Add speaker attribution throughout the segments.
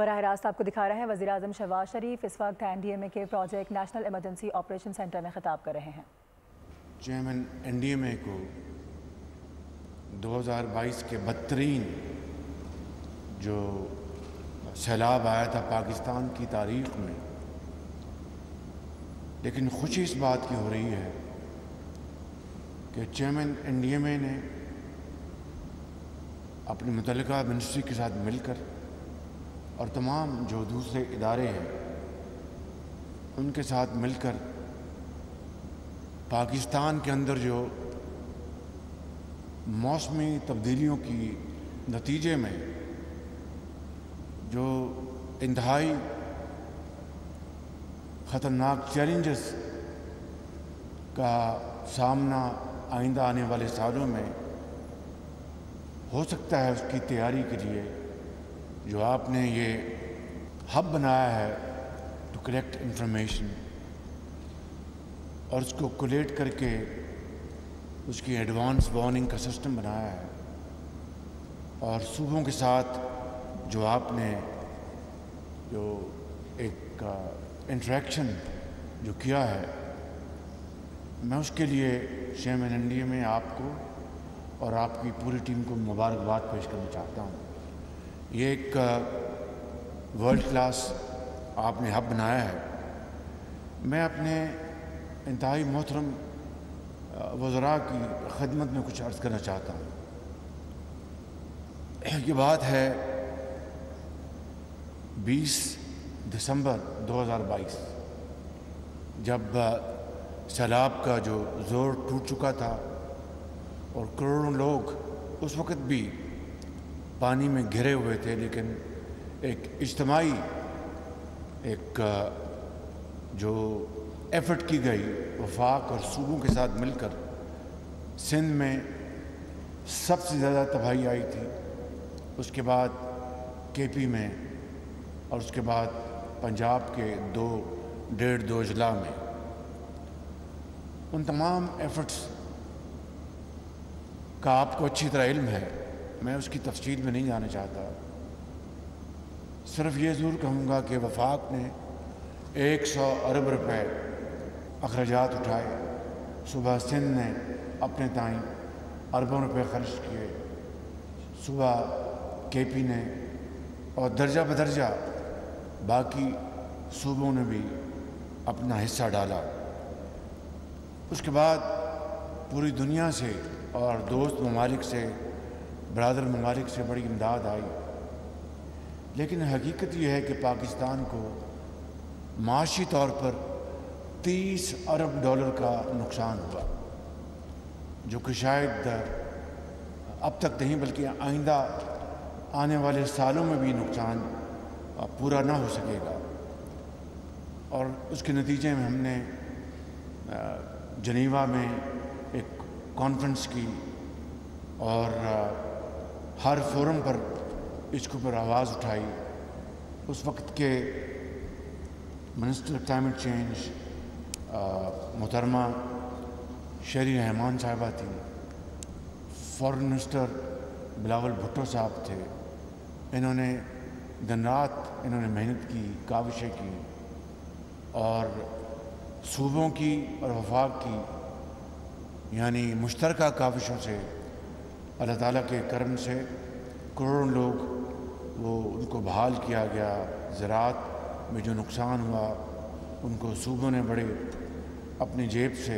Speaker 1: براہ راست آپ کو دکھا رہے ہیں وزیر اعظم شہباز شریف اس وقت NDMA کے project national emergency operation centre میں خطاب کر رہے ہیں۔
Speaker 2: چیئرمین NDMA کو 2022 کے بدترین جو سیلاب آیا تھا پاکستان کی تاریخ میں، لیکن خوشی اس بات کی ہو رہی ہے کہ چیئرمین NDMA نے اپنی متعلقہ منسٹری کے ساتھ مل کر اور تمام جو دوسرے ادارے ہیں ان کے ساتھ مل کر پاکستان کے اندر جو موسمی تبدیلیوں کی نتیجے میں جو انتہائی خطرناک چیلنجز کا سامنا آئندہ آنے والے سالوں میں ہو سکتا ہے، اس کی تیاری کے لیے جو آپ نے یہ ہب بنایا ہے ٹو کلیکٹ انفارمیشن اور اس کو کولیٹ کر کے اس کی ایڈوانس وارننگ کا سسٹم بنایا ہے، اور صوبوں کے ساتھ جو آپ نے جو ایک انٹریکشن جو کیا ہے، میں اس کے لیے چیئرمین NDMA آپ کو اور آپ کی پوری ٹیم کو مبارکباد پیش کرنا چاہتا ہوں۔ یہ ایک ورلڈ کلاس آپ نے ہب بنایا ہے۔ میں اپنے انتہائی محترم وزراء کی خدمت میں کچھ عرض کرنا چاہتا ہوں۔ یہ بات ہے 20 دسمبر 2022 جب سیلاب کا جو زور ٹوٹ چکا تھا اور کروڑوں لوگ اس وقت بھی پانی میں گھرے ہوئے تھے، لیکن ایک اجتماعی ایک جو ایفرٹ کی گئی وفاق اور صوبوں کے ساتھ مل کر، سندھ میں سب سے زیادہ تباہی آئی تھی، اس کے بعد KP میں، اور اس کے بعد پنجاب کے ڈیڑھ دو اضلاع میں۔ ان تمام ایفرٹس کا آپ کو اچھی طرح علم ہے، میں اس کی تفصیل میں نہیں جانا چاہتا، صرف یہ ضرور کہوں گا کہ وفاق نے 100 ارب روپے اخراجات اٹھائے، صوبہ سندھ نے اپنے تائیں اربوں روپے خرچ کیے، صوبہ KP نے، اور درجہ بدرجہ باقی صوبوں نے بھی اپنا حصہ ڈالا۔ اس کے بعد پوری دنیا سے اور دوست ممالک سے، برادر ممالک سے بڑی امداد آئی، لیکن حقیقت یہ ہے کہ پاکستان کو معاشی طور پر 30 ارب ڈالر کا نقصان ہوا، جو کہ شاید اب تک نہیں بلکہ آئندہ آنے والے سالوں میں بھی نقصان پورا نہ ہو سکے گا۔ اور اس کے نتیجے میں ہم نے جنیوا میں ایک کانفرنس کی اور ہر فورم پر اس کے اوپر آواز اٹھائی۔ اس وقت کے منسٹر کلائمیٹ چینج محترمہ شہری رحمان صاحبہ تھیں، فارن منسٹر بلاول بھٹو صاحب تھے۔ انہوں نے دن رات محنت کی، کاوشیں کی، اور صوبوں کی اور وفاق کی یعنی مشترکہ کاوشوں سے اللہ تعالیٰ کے کرم سے کروڑوں لوگ ان کو بحال کیا گیا۔ زراعت میں جو نقصان ہوا ان کو صوبوں نے بڑے اپنی جیب سے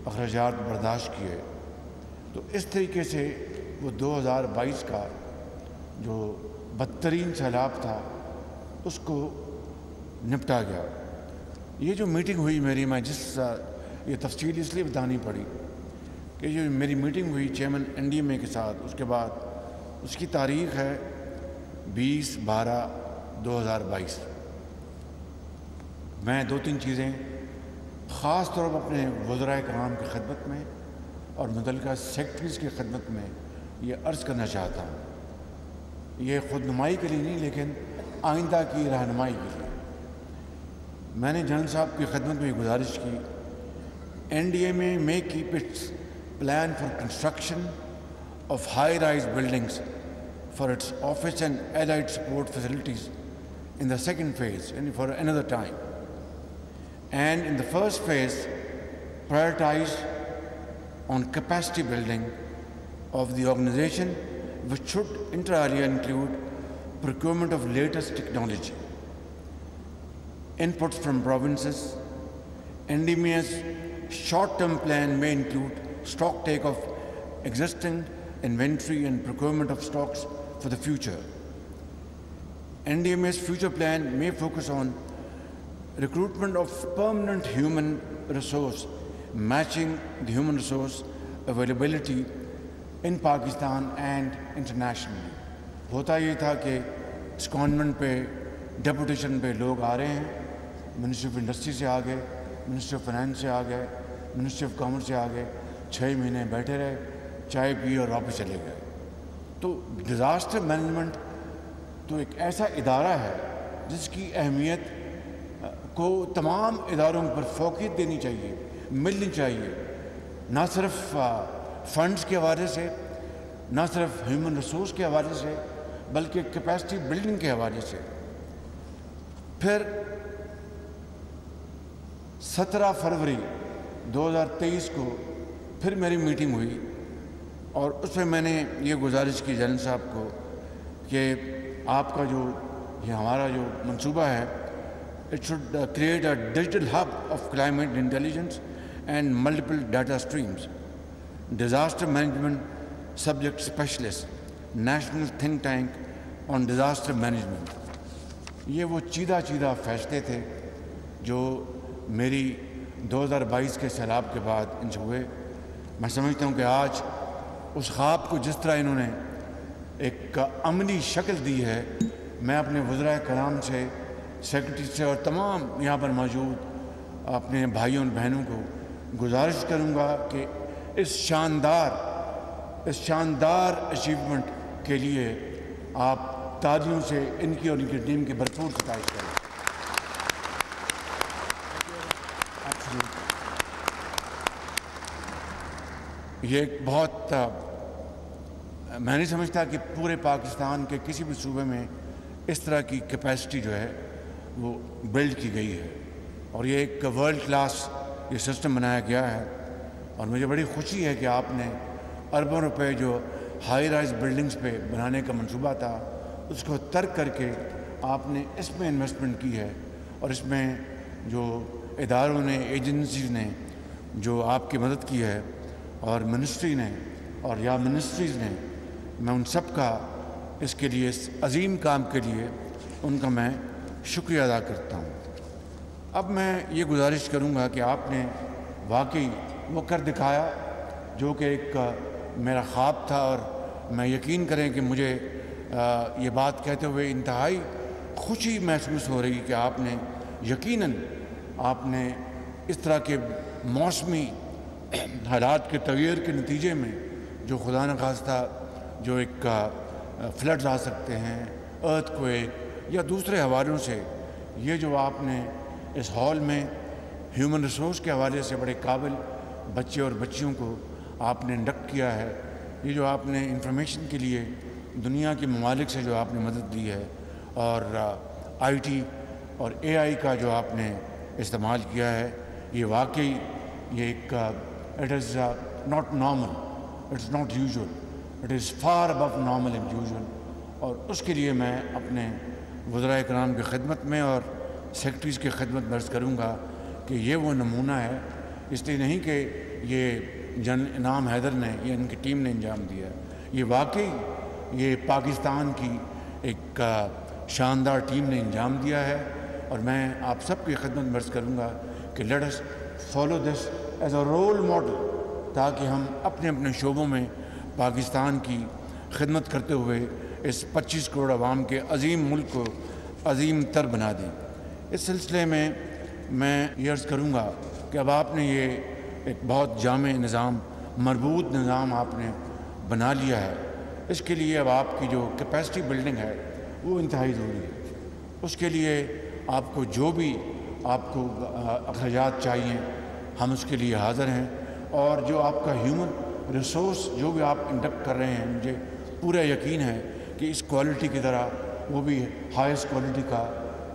Speaker 2: اخراجات برداشت کیے۔ تو اس طریقے سے وہ 2022 کا جو بدترین سیلاب تھا اس کو نپٹا گیا۔ یہ جو میٹنگ ہوئی میری، میں یہ تفصیل اس لیے بتانی پڑی کہ یہ میری میٹنگ ہوئی چیئرمین NDMA کے ساتھ، اس کے بعد اس کی تاریخ ہے 20/12/2022۔ میں 2-3 چیزیں خاص طور پر اپنے وزرائے کرام کی خدمت میں اور متعلقہ سیکٹریز کی خدمت میں یہ عرض کرنا چاہتا ہوں۔ یہ خود نمائی کے لیے نہیں، لیکن آئندہ کی رہنمائی کے لیے۔ میں نے جنرل صاحب کی خدمت میں گزارش کی، NDMA may keep its plan for construction of high-rise buildings for its office and allied support facilities in the second phase and for another time. And in the first phase, prioritize on capacity building of the organization, which should inter alia include procurement of latest technology, inputs from provinces. NDMA's short-term plan may include stock take of existing inventory and procurement of stocks for the future. NDMA's future plan may focus on recruitment of permanent human resource, matching the human resource availability in Pakistan and internationally. ہوتا یہ تھا کہ سیکونڈمنٹ پہ deputation پہ لوگ آ رہے ہیں، ministry of industry سے آ گئے، منسٹری آف فائنانس سے آ گئے، منسٹری آف کامرس سے آ گئے، 6 مہینے بیٹھے رہے، چائے پی اور واپس چلے گئے. تو ڈیزاسٹر مینجمنٹ تو ایک ایسا ادارہ ہے جس کی اہمیت کو تمام اداروں پر فوقیت دینی چاہیے، ملنی چاہیے، نہ صرف فنڈز کے حوالے سے، نہ صرف ہیومن ریسورس کے حوالے سے، بلکہ کیپیسٹی بلڈنگ کے حوالے سے. پھر 17 فروری 2023 کو پھر میری میٹنگ ہوئی اور اس میں میں نے یہ گزارش کی جنرل صاحب کو کہ آپ کا جو یہ ہمارا جو منصوبہ ہے it should create a digital hub of climate intelligence and multiple data streams. Disaster management subject specialist, national think tank on disaster management. یہ وہ چیدہ فیصلے تھے جو میری 2022 کے سیلاب کے بعد ان سے ہوئے. میں سمجھتا ہوں کہ آج اس خواب کو جس طرح انہوں نے ایک عملی شکل دی ہے، میں اپنے وزراء کرام سے، سیکرٹری سے اور تمام یہاں پر موجود اپنے بھائیوں اور بہنوں کو گزارش کروں گا کہ اس شاندار اچیومنٹ کے لیے آپ تالیوں سے ان کی اور ان کی ٹیم کی بھرپور ستائش کریں. یہ ایک بہت میں نہیں سمجھتا کہ پورے پاکستان کے کسی بھی صوبے میں اس طرح کی کیپیسٹی جو ہے وہ بلڈ کی گئی ہے، اور یہ ایک ورلڈ کلاس یہ سسٹم بنایا گیا ہے. اور مجھے بڑی خوشی ہے کہ آپ نے اربوں روپے جو ہائی رائز بلڈنگز پہ بنانے کا منصوبہ تھا اس کو ترک کر کے آپ نے اس میں انویسٹمنٹ کی ہے، اور اس میں جو اداروں نے، ایجنسیز نے جو آپ کی مدد کی ہے، اور منسٹری نے اور یا منسٹریز نے، میں ان سب کا اس کے لیے، اس عظیم کام کے لیے ان کا میں شکریہ ادا کرتا ہوں. اب میں یہ گزارش کروں گا کہ آپ نے واقعی وہ کر دکھایا جو کہ ایک میرا خواب تھا، اور میں یقین کریں کہ مجھے یہ بات کہتے ہوئے انتہائی خوشی محسوس ہو رہی کہ آپ نے یقیناً آپ نے اس طرح کے موسمی حالات کے تغیر کے نتیجے میں جو خدا نخواستہ جو ایک فلڈز آ سکتے ہیں، ارتھ کویک یا دوسرے حوالوں سے، یہ جو آپ نے اس ہال میں ہیومن ریسورس کے حوالے سے بڑے قابل بچے اور بچیوں کو آپ نے انڈکٹ کیا ہے، یہ جو آپ نے انفارمیشن کے لیے دنیا کے ممالک سے جو آپ نے مدد دی ہے، اور آئی ٹی اور اے آئی کا جو آپ نے استعمال کیا ہے، یہ واقعی یہ ایک it is not normal, it's not usual, it is for abnormal and usual. اور اس کے لیے میں اپنے وزراء کرام کی خدمت میں اور سیکرٹریز کی خدمت میں عرض کروں گا کہ یہ وہ نمونہ ہے، اس لیے نہیں کہ یہ جنرل انعام حیدر نے یا ان کی ٹیم نے انجام دیا، یہ واقعی یہ پاکستان کی ایک شاندار ٹیم نے انجام دیا ہے. اور میں آپ سب کی خدمت میں عرض کروں گا کہ let us follow this as a role model, تاکہ ہم اپنے اپنے شعبوں میں پاکستان کی خدمت کرتے ہوئے اس 25 کروڑ عوام کے عظیم ملک کو عظیم تر بنا دیں. اس سلسلے میں یہ عرض کروں گا کہ اب آپ نے یہ ایک بہت جامع نظام، مربوط نظام آپ نے بنا لیا ہے. اس کے لیے اب آپ کی جو کیپیسٹی بلڈنگ ہے وہ انتہائی ضروری ہے. اس کے لیے آپ کو جو بھی آپ کو اخراجات چاہیے ہم اس کے لیے حاضر ہیں، اور جو آپ کا ہیومن ریسورس جو بھی آپ انڈکٹ کر رہے ہیں، مجھے پورا یقین ہے کہ اس کوالٹی کی طرح وہ بھی ہائیسٹ کوالٹی کا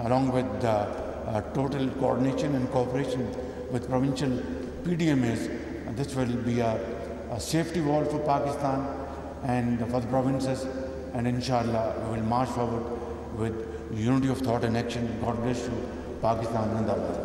Speaker 2: along with total coordination and cooperation with provincial PDMAs, this will be a safety wall for Pakistan and for the provinces, and inshallah we will march forward with unity of thought and action. God bless you, Pakistan Zindabad.